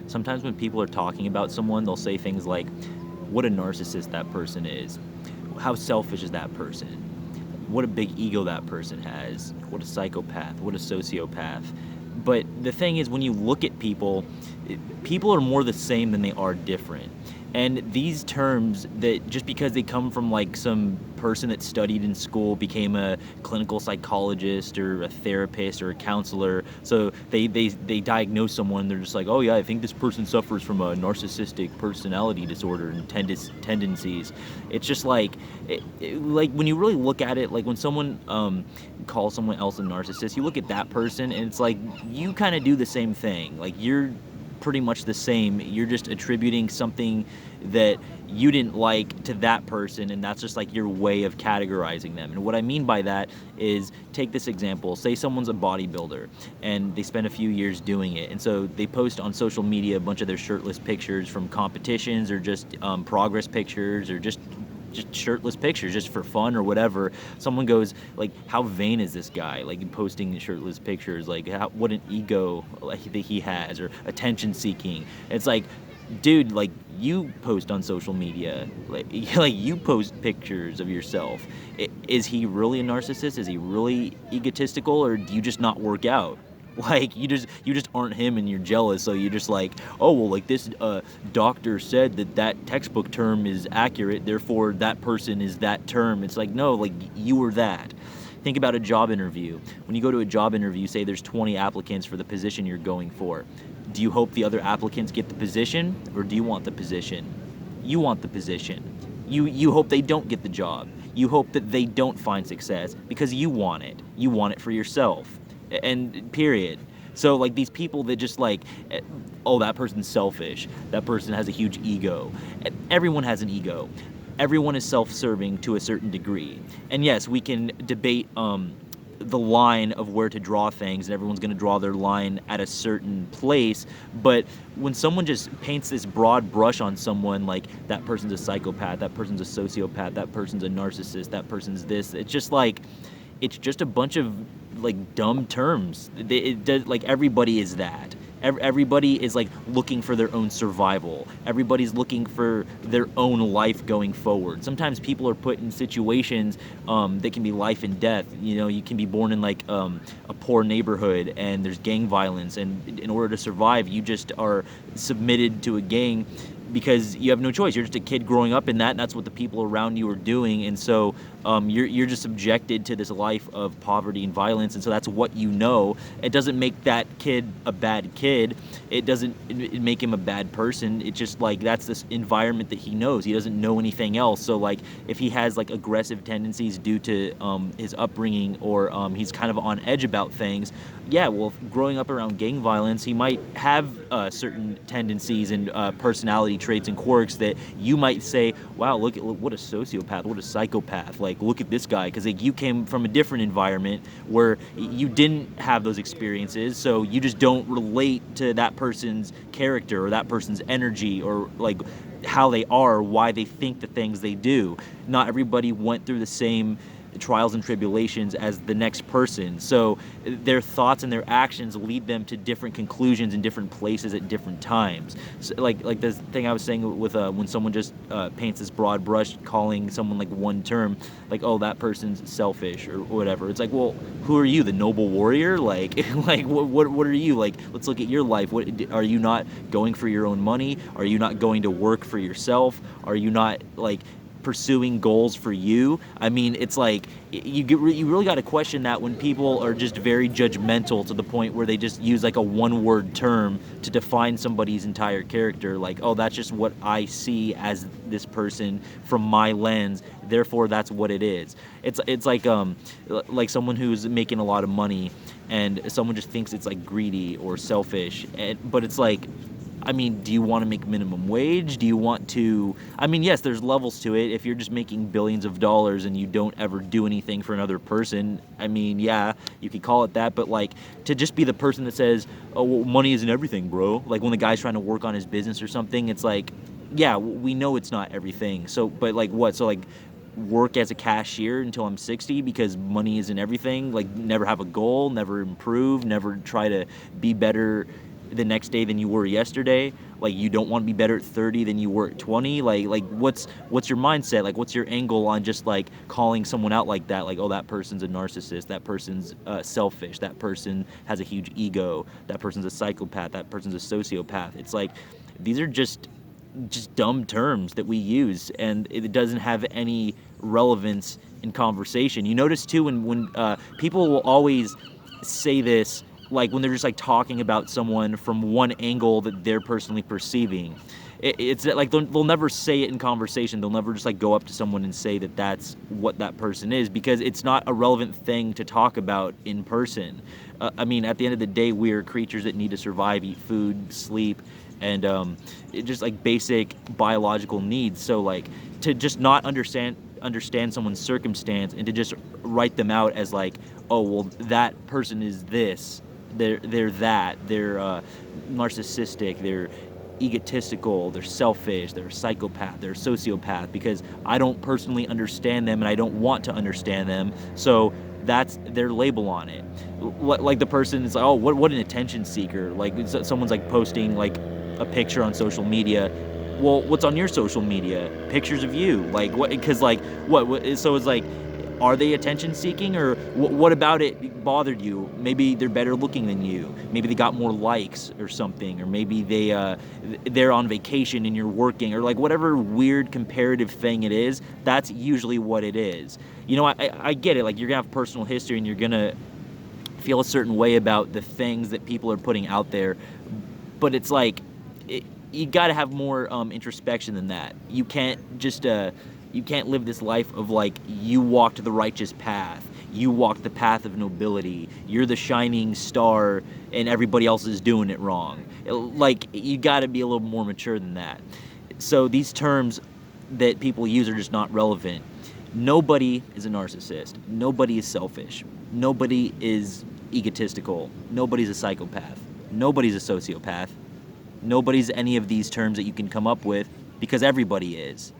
sometimes when people are talking about someone, they'll say things like, what a narcissist that person is, how selfish is that person, what a big ego that person has, what a psychopath, what a sociopath. But the thing is, when you look at people, people are more the same than they are different. And these terms, that just because they come from like some person that studied in school, became a clinical psychologist or a therapist or a counselor, so they diagnose someone, they're just like, oh yeah, I think this person suffers from a narcissistic personality disorder and tendencies. It's just like, like when you really look at it, like when someone calls someone else a narcissist, you look at that person and it's like, you kind of do the same thing. Like, you're pretty much the same. You're just attributing something that you didn't like to that person, and that's just like your way of categorizing them. And what I mean by that is, take this example. Say someone's a bodybuilder and they spend a few years doing it, and so they post on social media a bunch of their shirtless pictures from competitions, or just progress pictures, or just shirtless pictures just for fun or whatever. Someone goes like, how vain is this guy, like posting shirtless pictures, like what an ego like that he has, or attention seeking. It's like, dude, like, you post on social media, like you post pictures of yourself. Is he really a narcissist? Is he really egotistical? Or do you just not work out? Like, you just aren't him and you're jealous, so you're just like, oh, well, like this doctor said that textbook term is accurate, therefore that person is that term. It's like, no, like, you were that. Think about a job interview. When you go to a job interview, say there's 20 applicants for the position you're going for. Do you hope the other applicants get the position, or do you want the position? You want the position. You hope they don't get the job. You hope that they don't find success because you want it. You want it for yourself. And period. So like, these people that just like, oh, that person's selfish, that person has a huge ego. Everyone has an ego. Everyone is self-serving to a certain degree. And yes, we can debate the line of where to draw things, and everyone's going to draw their line at a certain place. But when someone just paints this broad brush on someone, like, that person's a psychopath, that person's a sociopath, that person's a narcissist, that person's this, it's just like, it's just a bunch of like dumb terms. It does, like, everybody is that. Everybody is like looking for their own survival. Everybody's looking for their own life going forward. Sometimes people are put in situations that can be life and death. You know, you can be born in like a poor neighborhood and there's gang violence, and in order to survive, you just are submitted to a gang because you have no choice. You're just a kid growing up in that, and that's what the people around you are doing. And so you're just subjected to this life of poverty and violence, and so that's what you know. It doesn't make that kid a bad kid. It doesn't make him a bad person. It's just like, that's this environment that he knows. He doesn't know anything else. So like, if he has like aggressive tendencies due to his upbringing, or he's kind of on edge about things, yeah, well, growing up around gang violence, he might have certain tendencies and personality traits and quirks that you might say, wow, look what a sociopath, what a psychopath, like, look at this guy, because like, you came from a different environment where you didn't have those experiences, so you just don't relate to that person's character or that person's energy, or like how they are, why they think the things they do. Not everybody went through the same trials and tribulations as the next person, so their thoughts and their actions lead them to different conclusions in different places at different times. So like this thing I was saying with when someone just paints this broad brush, calling someone like one term, like, oh, that person's selfish or whatever. It's like, well, who are you, the noble warrior? Like like what are you? Like, let's look at your life. What are you not going for your own money? Are you not going to work for yourself? Are you not like pursuing goals for you? I mean, it's like, you really got to question that when people are just very judgmental to the point where they just use like a one-word term to define somebody's entire character. Like, oh, that's just what I see as this person from my lens, therefore that's what it is. It's like someone who's making a lot of money and someone just thinks it's like greedy or selfish, but it's like, I mean, do you want to make minimum wage? Do you want to... I mean, yes, there's levels to it. If you're just making billions of dollars and you don't ever do anything for another person, I mean, yeah, you could call it that. But, like, to just be the person that says, oh, well, money isn't everything, bro. Like, when the guy's trying to work on his business or something, it's like, yeah, we know it's not everything. So, but, like, what? So, like, work as a cashier until I'm 60 because money isn't everything? Like, never have a goal, never improve, never try to be better the next day than you were yesterday? Like, you don't want to be better at 30 than you were at 20? Like what's your mindset? Like, what's your angle on just like calling someone out like that? Like, oh, that person's a narcissist, that person's selfish, that person has a huge ego, that person's a psychopath, that person's a sociopath. It's like, these are just dumb terms that we use, and it doesn't have any relevance in conversation. You notice too, when people will always say this, like when they're just like talking about someone from one angle that they're personally perceiving. It's like they'll never say it in conversation. They'll never just like go up to someone and say that that's what that person is, because it's not a relevant thing to talk about in person. I mean, at the end of the day, we're creatures that need to survive, eat food, sleep, and just like basic biological needs. So like, to just not understand someone's circumstance and to just write them out as like, oh, well, that person is this, they're that, they're narcissistic, they're egotistical, they're selfish, they're a psychopath, they're a sociopath, because I don't personally understand them and I don't want to understand them, so that's their label on it. Like, the person is like, oh, what an attention seeker. Like, someone's like posting like a picture on social media. Well, what's on your social media? Pictures of you. Like, what? Because like, what? So it's like, are they attention seeking, or what about it bothered you? Maybe they're better looking than you. Maybe they got more likes or something, or maybe they're on vacation and you're working, or like whatever weird comparative thing it is. That's usually what it is. You know, I get it. Like, you're gonna have personal history and you're gonna feel a certain way about the things that people are putting out there, but it's like, you got to have more introspection than that. You can't just you can't live this life of like, you walked the righteous path, you walked the path of nobility, you're the shining star and everybody else is doing it wrong. Like, you got to be a little more mature than that. So these terms that people use are just not relevant. Nobody is a narcissist. Nobody is selfish. Nobody is egotistical. Nobody's a psychopath. Nobody's a sociopath. Nobody's any of these terms that you can come up with, because everybody is.